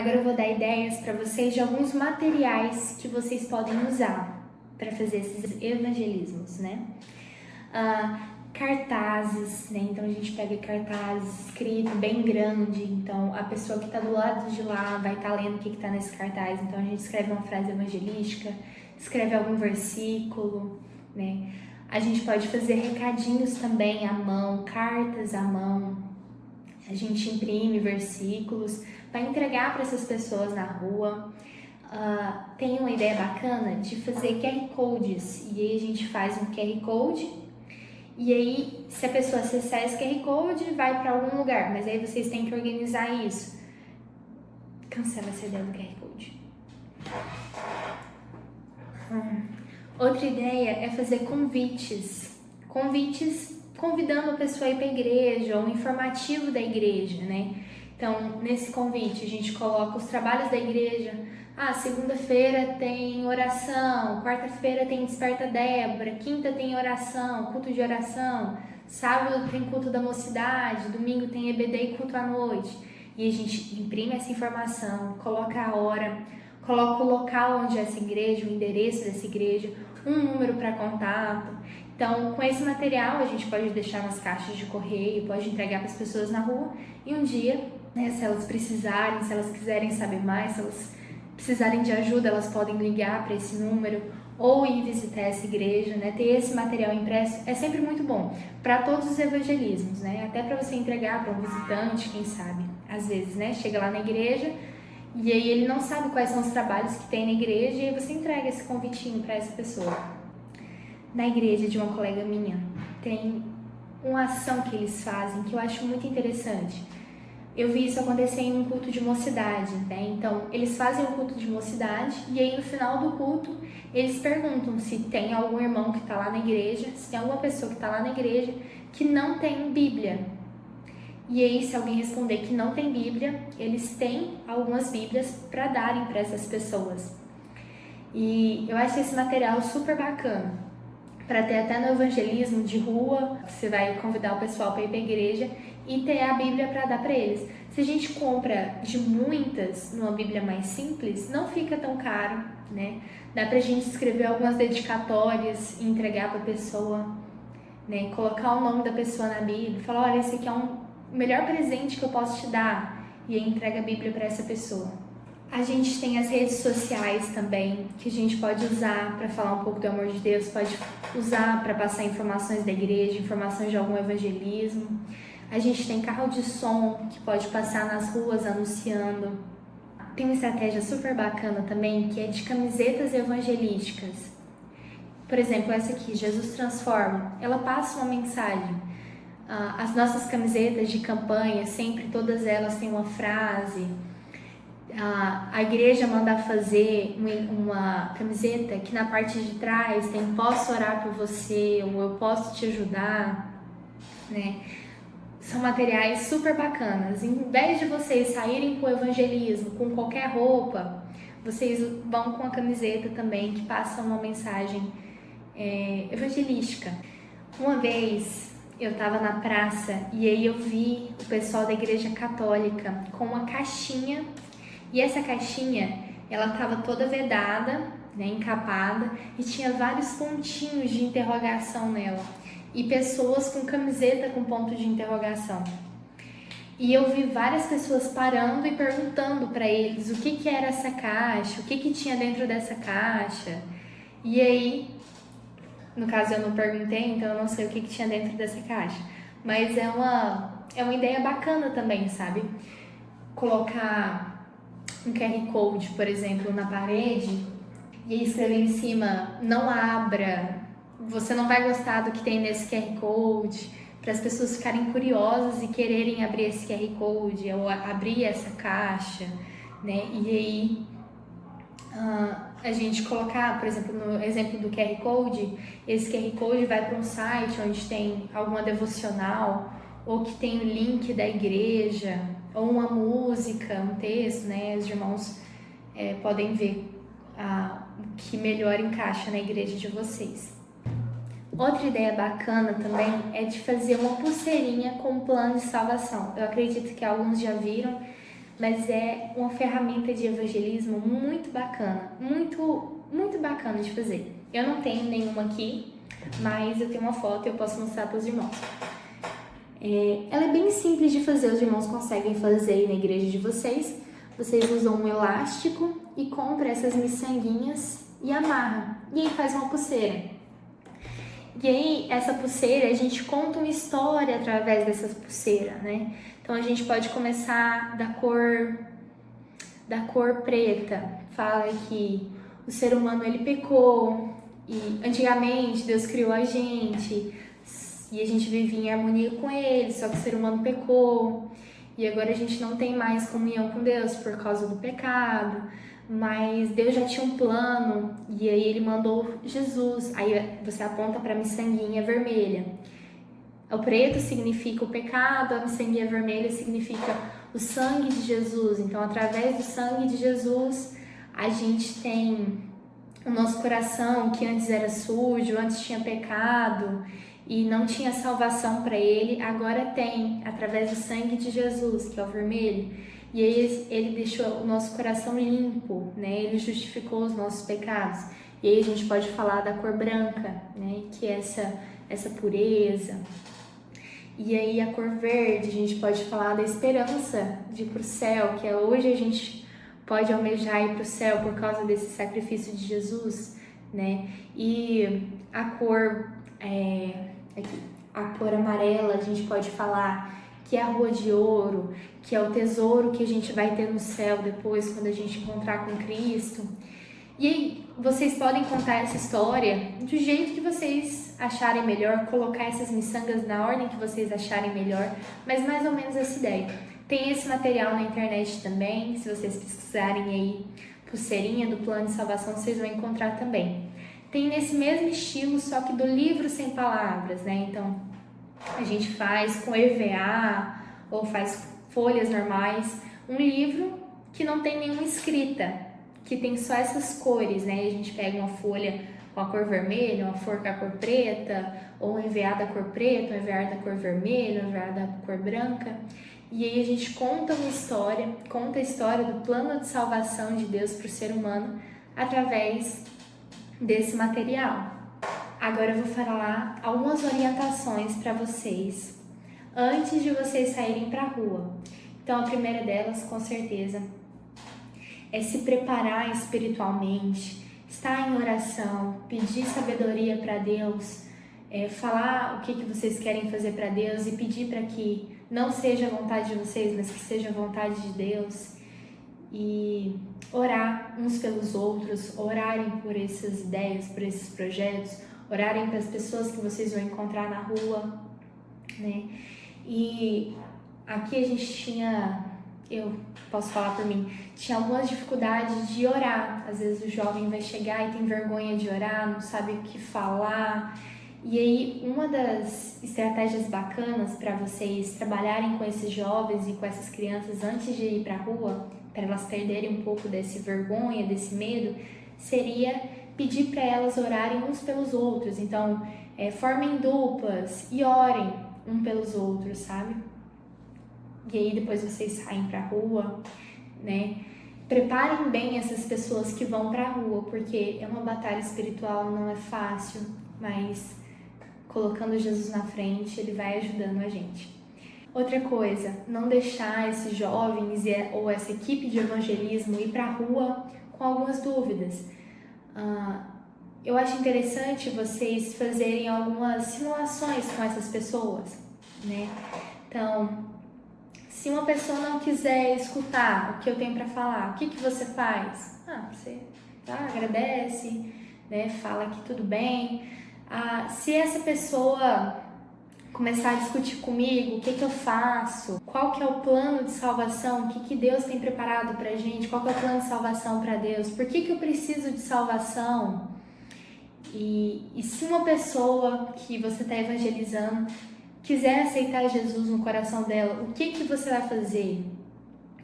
Agora eu vou dar ideias para vocês de alguns materiais que vocês podem usar para fazer esses evangelismos, né? Cartazes, né? Então a gente pega cartazes escrito bem grande, então a pessoa que está do lado de lá vai estar lendo o que está nesse cartaz, então a gente escreve uma frase evangelística, escreve algum versículo, né? A gente pode fazer recadinhos também à mão, cartas à mão. A gente imprime versículos para entregar para essas pessoas na rua. Tem uma ideia bacana de fazer QR Codes, e aí a gente faz um QR Code, e aí se a pessoa acessar esse QR Code vai para algum lugar, mas aí vocês têm que organizar isso. Cancela essa ideia do QR Code. Outra ideia é fazer convites convidando a pessoa a ir para a igreja, ou um informativo da igreja, né? Então, nesse convite, a gente coloca os trabalhos da igreja. Segunda-feira tem oração, quarta-feira tem Desperta Débora, quinta tem oração, culto de oração, sábado tem culto da mocidade, domingo tem EBD e culto à noite. E a gente imprime essa informação, coloca a hora, coloca o local onde é essa igreja, o endereço dessa igreja, um número para contato. Então, com esse material, a gente pode deixar nas caixas de correio, pode entregar para as pessoas na rua, e um dia, né, se elas precisarem, se elas quiserem saber mais, se elas precisarem de ajuda, elas podem ligar para esse número ou ir visitar essa igreja, né? Ter esse material impresso é sempre muito bom para todos os evangelismos, né? Até para você entregar para um visitante, quem sabe, às vezes, né? Chega lá na igreja e aí ele não sabe quais são os trabalhos que tem na igreja, e aí você entrega esse convitinho para essa pessoa. Na igreja de uma colega minha, tem uma ação que eles fazem que eu acho muito interessante. Eu vi isso acontecer em um culto de mocidade, né? Então, eles fazem um culto de mocidade, e aí no final do culto, eles perguntam se tem algum irmão que está lá na igreja, se tem alguma pessoa que está lá na igreja que não tem Bíblia. E aí, se alguém responder que não tem Bíblia, eles têm algumas Bíblias para darem para essas pessoas. E eu acho esse material super bacana, para ter até no evangelismo de rua, você vai convidar o pessoal para ir para a igreja e ter a Bíblia para dar para eles. Se a gente compra de muitas numa Bíblia mais simples, não fica tão caro, né? Dá pra gente escrever algumas dedicatórias e entregar para a pessoa, né? Colocar o nome da pessoa na Bíblia, falar, olha, esse aqui é o melhor presente que eu posso te dar, e aí entrega a Bíblia para essa pessoa. A gente tem as redes sociais também, que a gente pode usar para falar um pouco do amor de Deus, pode usar para passar informações da igreja, informações de algum evangelismo. A gente tem carro de som que pode passar nas ruas anunciando. Tem uma estratégia super bacana também, que é de camisetas evangelísticas. Por exemplo, essa aqui, Jesus Transforma, ela passa uma mensagem. As nossas camisetas de campanha, sempre todas elas têm uma frase. A igreja manda fazer uma camiseta que na parte de trás tem posso orar por você, ou eu posso te ajudar, né? São materiais super bacanas. Em vez de vocês saírem para o evangelismo com qualquer roupa, vocês vão com a camiseta também que passa uma mensagem evangelística. Uma vez eu estava na praça e aí eu vi o pessoal da igreja católica com uma caixinha. E essa caixinha, ela estava toda vedada, né, encapada, e tinha vários pontinhos de interrogação nela. E pessoas com camiseta com ponto de interrogação. E eu vi várias pessoas parando e perguntando para eles o que era essa caixa, o que tinha dentro dessa caixa. E aí, no caso eu não perguntei, então eu não sei o que tinha dentro dessa caixa. Mas é uma ideia bacana também, sabe? Colocar um QR Code, por exemplo, na parede, e aí escrever em cima, não abra, você não vai gostar do que tem nesse QR Code, para as pessoas ficarem curiosas e quererem abrir esse QR Code, ou abrir essa caixa, né? E aí a gente colocar, por exemplo, no exemplo do QR Code, esse QR Code vai para um site onde tem alguma devocional, ou que tem o link da igreja, ou uma música, um texto, né? Os irmãos podem ver o que melhor encaixa na igreja de vocês. Outra ideia bacana também é de fazer uma pulseirinha com um plano de salvação. Eu acredito que alguns já viram, mas é uma ferramenta de evangelismo muito bacana, muito bacana de fazer. Eu não tenho nenhuma aqui, mas eu tenho uma foto e eu posso mostrar para os irmãos. Ela é bem simples de fazer, os irmãos conseguem fazer aí na igreja de vocês. Vocês usam um elástico e compram essas miçanguinhas e amarra. E aí faz uma pulseira. E aí essa pulseira, a gente conta uma história através dessa pulseira, né? Então a gente pode começar da cor preta. Fala que o ser humano ele pecou e antigamente Deus criou a gente e a gente vivia em harmonia com ele, só que o ser humano pecou e agora a gente não tem mais comunhão com Deus por causa do pecado, mas Deus já tinha um plano e aí ele mandou Jesus. Aí você aponta para a miçanguinha vermelha. O preto significa o pecado, a miçanguinha vermelha significa o sangue de Jesus. Então, através do sangue de Jesus, a gente tem o nosso coração, que antes era sujo, antes tinha pecado e não tinha salvação para ele, agora tem, através do sangue de Jesus, que é o vermelho. E aí ele deixou o nosso coração limpo, né? Ele justificou os nossos pecados. E aí a gente pode falar da cor branca, né? Que é essa pureza. E aí a cor verde, a gente pode falar da esperança de ir para o céu, que hoje a gente pode almejar ir para o céu por causa desse sacrifício de Jesus, né? E a cor a cor amarela, a gente pode falar que é a rua de ouro, que é o tesouro que a gente vai ter no céu depois, quando a gente encontrar com Cristo. E aí, vocês podem contar essa história do jeito que vocês acharem melhor, colocar essas miçangas na ordem que vocês acharem melhor, mas mais ou menos essa ideia. Tem esse material na internet também, se vocês pesquisarem aí, pulseirinha do plano de salvação, vocês vão encontrar também. Tem nesse mesmo estilo, só que do livro sem palavras, né? Então, a gente faz com EVA ou faz folhas normais, um livro que não tem nenhuma escrita, que tem só essas cores, né? A gente pega uma folha com a cor vermelha, uma folha com a cor preta, ou um EVA da cor preta, um EVA da cor vermelha, um EVA da cor branca. E aí a gente conta uma história, conta a história do plano de salvação de Deus para o ser humano através desse material. Agora eu vou falar algumas orientações para vocês antes de vocês saírem para a rua. Então a primeira delas, com certeza, é se preparar espiritualmente, estar em oração, pedir sabedoria para Deus, falar o que vocês querem fazer para Deus e pedir para que não seja a vontade de vocês, mas que seja a vontade de Deus. E orar uns pelos outros, orarem por essas ideias, por esses projetos, orarem para as pessoas que vocês vão encontrar na rua, né? E aqui a gente tinha, eu posso falar por mim, tinha algumas dificuldades de orar. Às vezes o jovem vai chegar e tem vergonha de orar, não sabe o que falar. E aí, uma das estratégias bacanas para vocês trabalharem com esses jovens e com essas crianças antes de ir para a rua, para elas perderem um pouco desse vergonha, desse medo, seria pedir para elas orarem uns pelos outros. Então, formem duplas e orem um pelos outros, sabe? E aí depois vocês saem para a rua, né? Preparem bem essas pessoas que vão para a rua, porque é uma batalha espiritual, não é fácil, mas colocando Jesus na frente, ele vai ajudando a gente. Outra coisa, não deixar esses jovens ou essa equipe de evangelismo ir para a rua com algumas dúvidas. Eu acho interessante vocês fazerem algumas simulações com essas pessoas, né? Então, se uma pessoa não quiser escutar o que eu tenho para falar, o que você faz? Você agradece, né? Fala que tudo bem. Se essa pessoa começar a discutir comigo, o que eu faço? Qual que é o plano de salvação? O que Deus tem preparado pra gente? Qual que é o plano de salvação para Deus? Por que eu preciso de salvação? E se uma pessoa que você está evangelizando quiser aceitar Jesus no coração dela, o que você vai fazer?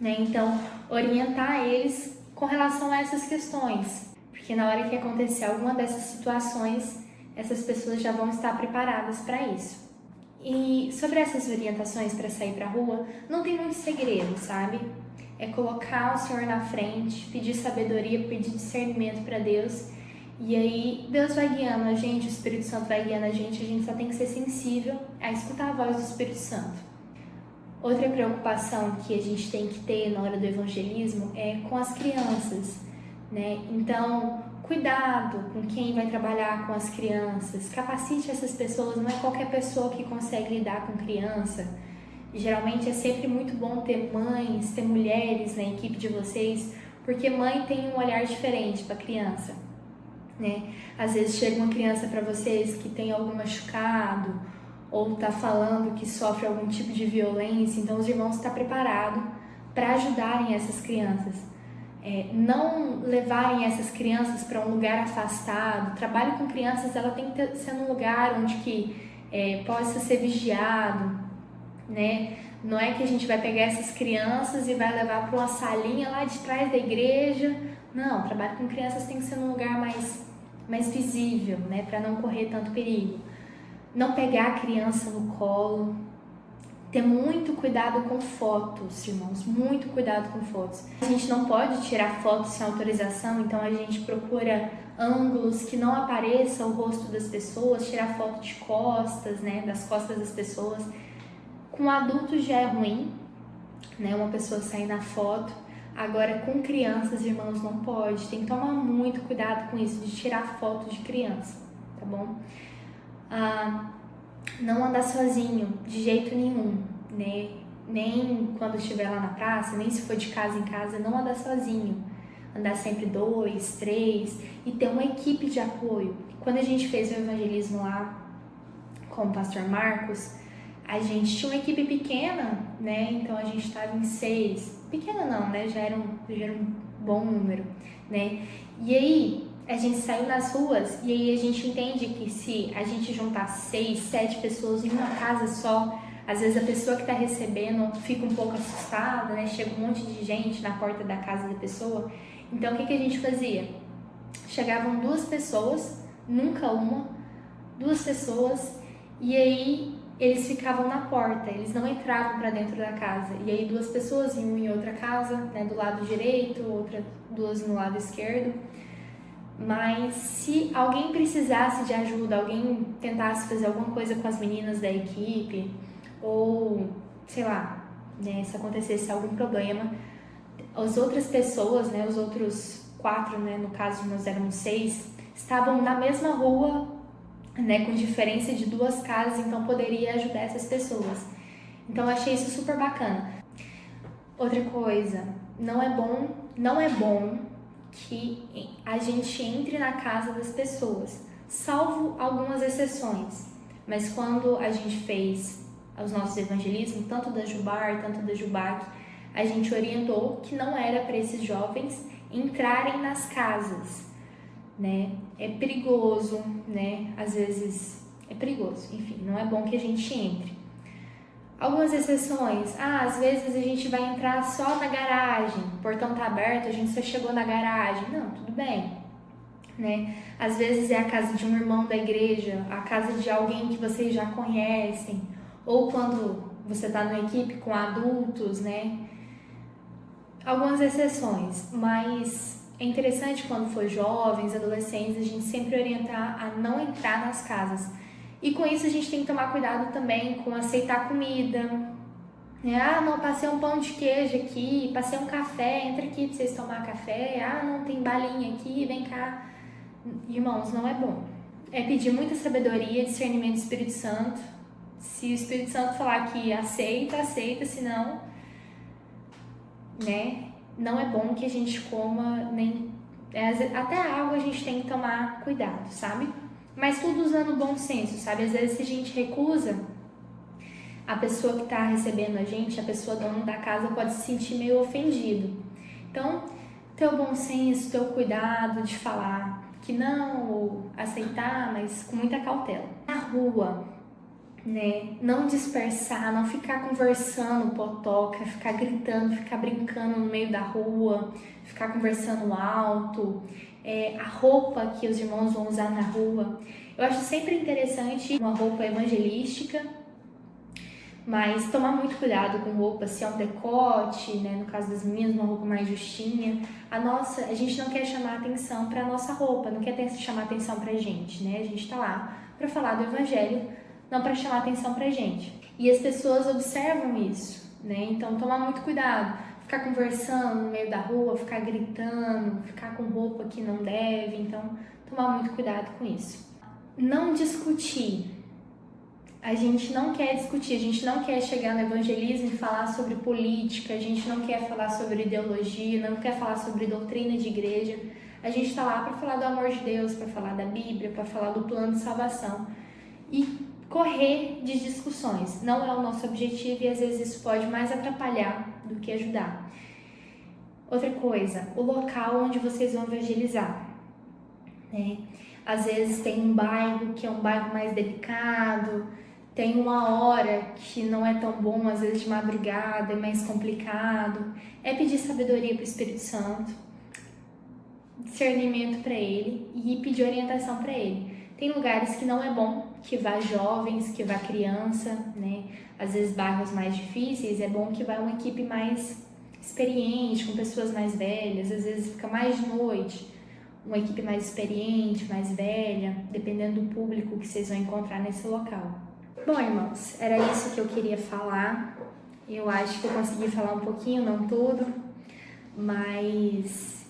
Né? Então, orientar eles com relação a essas questões. Porque na hora que acontecer alguma dessas situações, essas pessoas já vão estar preparadas para isso. E sobre essas orientações para sair para a rua, não tem muito segredo, sabe? é colocar o Senhor na frente, pedir sabedoria, pedir discernimento para Deus. E aí Deus vai guiando a gente, o Espírito Santo vai guiando a gente só tem que ser sensível a escutar a voz do Espírito Santo. Outra preocupação que a gente tem que ter na hora do evangelismo é com as crianças, né? Então, cuidado com quem vai trabalhar com as crianças, capacite essas pessoas, não é qualquer pessoa que consegue lidar com criança. Geralmente é sempre muito bom ter mães, ter mulheres na equipe de vocês, porque mãe tem um olhar diferente para a criança, né? Às vezes chega uma criança para vocês que tem algum machucado ou está falando que sofre algum tipo de violência, então os irmãos estão preparados para ajudarem essas crianças. Não levarem essas crianças para um lugar afastado. Trabalho com crianças, ela tem que ser num lugar onde que possa ser vigiado, né? Não é que a gente vai pegar essas crianças e vai levar para uma salinha lá de trás da igreja. Não, trabalho com crianças tem que ser num lugar mais visível, né? Para não correr tanto perigo. Não pegar a criança no colo. Ter muito cuidado com fotos, irmãos, muito cuidado com fotos. A gente não pode tirar fotos sem autorização, então a gente procura ângulos que não apareça o rosto das pessoas, tirar foto de costas, né, das costas das pessoas. Com adultos já é ruim, né, uma pessoa sair na foto. Agora com crianças, irmãos, não pode. Tem que tomar muito cuidado com isso, de tirar foto de criança, tá bom? Não andar sozinho, de jeito nenhum, né? Nem quando estiver lá na praça, nem se for de casa em casa, não andar sozinho. Andar sempre 2, 3 e ter uma equipe de apoio. Quando a gente fez o evangelismo lá com o pastor Marcos, a gente tinha uma equipe pequena, né? Então a gente estava em 6. Pequena não, né? Já era um bom número, né? E aí a gente saiu nas ruas e aí a gente entende que se a gente juntar 6, 7 pessoas em uma casa só, às vezes a pessoa que está recebendo fica um pouco assustada, né? Chega um monte de gente na porta da casa da pessoa. Então o que a gente fazia? Chegavam 2 pessoas, nunca uma, 2 pessoas, e aí eles ficavam na porta, eles não entravam para dentro da casa. E aí 2 pessoas iam em outra casa, né, do lado direito, 2 no lado esquerdo. Mas se alguém precisasse de ajuda, alguém tentasse fazer alguma coisa com as meninas da equipe, ou sei lá, né, se acontecesse algum problema, as outras pessoas, né, os outros 4, né, no caso nós éramos 6, estavam na mesma rua, né, com diferença de 2 casas, então poderia ajudar essas pessoas. Então eu achei isso super bacana. Outra coisa, não é bom que a gente entre na casa das pessoas, salvo algumas exceções. Mas quando a gente fez os nossos evangelismos, tanto da Jubar, tanto da Jubac, a gente orientou que não era para esses jovens entrarem nas casas, né? É perigoso, né? Às vezes é perigoso, enfim, não é bom que a gente entre. Algumas exceções, às vezes a gente vai entrar só na garagem, o portão tá aberto, a gente só chegou na garagem, não, tudo bem, né? Às vezes é a casa de um irmão da igreja, a casa de alguém que vocês já conhecem, ou quando você tá numa equipe com adultos, né? Algumas exceções, mas é interessante quando for jovens, adolescentes, a gente sempre orientar a não entrar nas casas. E com isso a gente tem que tomar cuidado também com aceitar comida. Não, passei um pão de queijo aqui, passei um café, entra aqui pra vocês tomar café. Não, tem balinha aqui, vem cá. Irmãos, não é bom. É pedir muita sabedoria, discernimento do Espírito Santo. Se o Espírito Santo falar que aceita, senão, né, não é bom que a gente coma, nem até a água a gente tem que tomar cuidado, sabe? Mas tudo usando bom senso, sabe? Às vezes se a gente recusa, a pessoa que está recebendo a gente, a pessoa dona da casa pode se sentir meio ofendido. Então, ter o bom senso, ter o cuidado de falar que não, ou aceitar, mas com muita cautela. Na rua, né? Não dispersar, não ficar conversando potoca, ficar gritando, ficar brincando no meio da rua, ficar conversando alto. A roupa que os irmãos vão usar na rua. Eu acho sempre interessante uma roupa evangelística, Mas tomar muito cuidado com roupa, se é um decote, né? No caso das meninas, uma roupa mais justinha. A gente não quer chamar atenção para nossa roupa, não quer chamar atenção pra gente, né? A gente tá lá para falar do evangelho, não para chamar atenção pra gente. E as pessoas observam isso, né? Então tomar muito cuidado, ficar conversando no meio da rua, ficar gritando, ficar com roupa que não deve, então tomar muito cuidado com isso. Não discutir. A gente não quer discutir, a gente não quer chegar no evangelismo e falar sobre política, a gente não quer falar sobre ideologia, não quer falar sobre doutrina de igreja. A gente está lá para falar do amor de Deus, para falar da Bíblia, para falar do plano de salvação e correr de discussões. Não é o nosso objetivo e às vezes isso pode mais atrapalhar do que ajudar. Outra coisa, o local onde vocês vão evangelizar, né? Às vezes tem um bairro que é um bairro mais delicado, tem uma hora que não é tão bom, às vezes de madrugada, é mais complicado. É pedir sabedoria para o Espírito Santo, discernimento para ele e pedir orientação para ele. Tem lugares que não é bom que vá jovens, que vá criança, né? Às vezes bairros mais difíceis, é bom que vá uma equipe mais experiente, com pessoas mais velhas, às vezes fica mais de noite, uma equipe mais experiente, mais velha, dependendo do público que vocês vão encontrar nesse local. Bom, irmãos, era isso que eu queria falar. Eu acho que eu consegui falar um pouquinho, não tudo, mas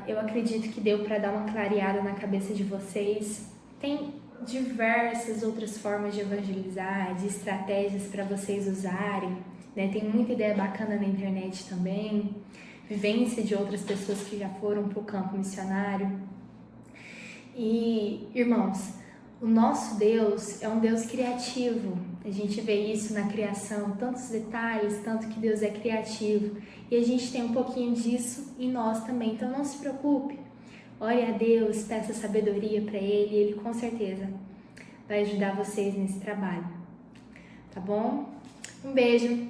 eu acredito que deu para dar uma clareada na cabeça de vocês. Tem diversas outras formas de evangelizar, de estratégias para vocês usarem, né? Tem muita ideia bacana na internet também, vivência de outras pessoas que já foram para o campo missionário. E, irmãos, o nosso Deus é um Deus criativo. A gente vê isso na criação, tantos detalhes, tanto que Deus é criativo. E a gente tem um pouquinho disso em nós também. Então não se preocupe. Ore a Deus, peça sabedoria para Ele. Ele com certeza vai ajudar vocês nesse trabalho. Tá bom? Um beijo.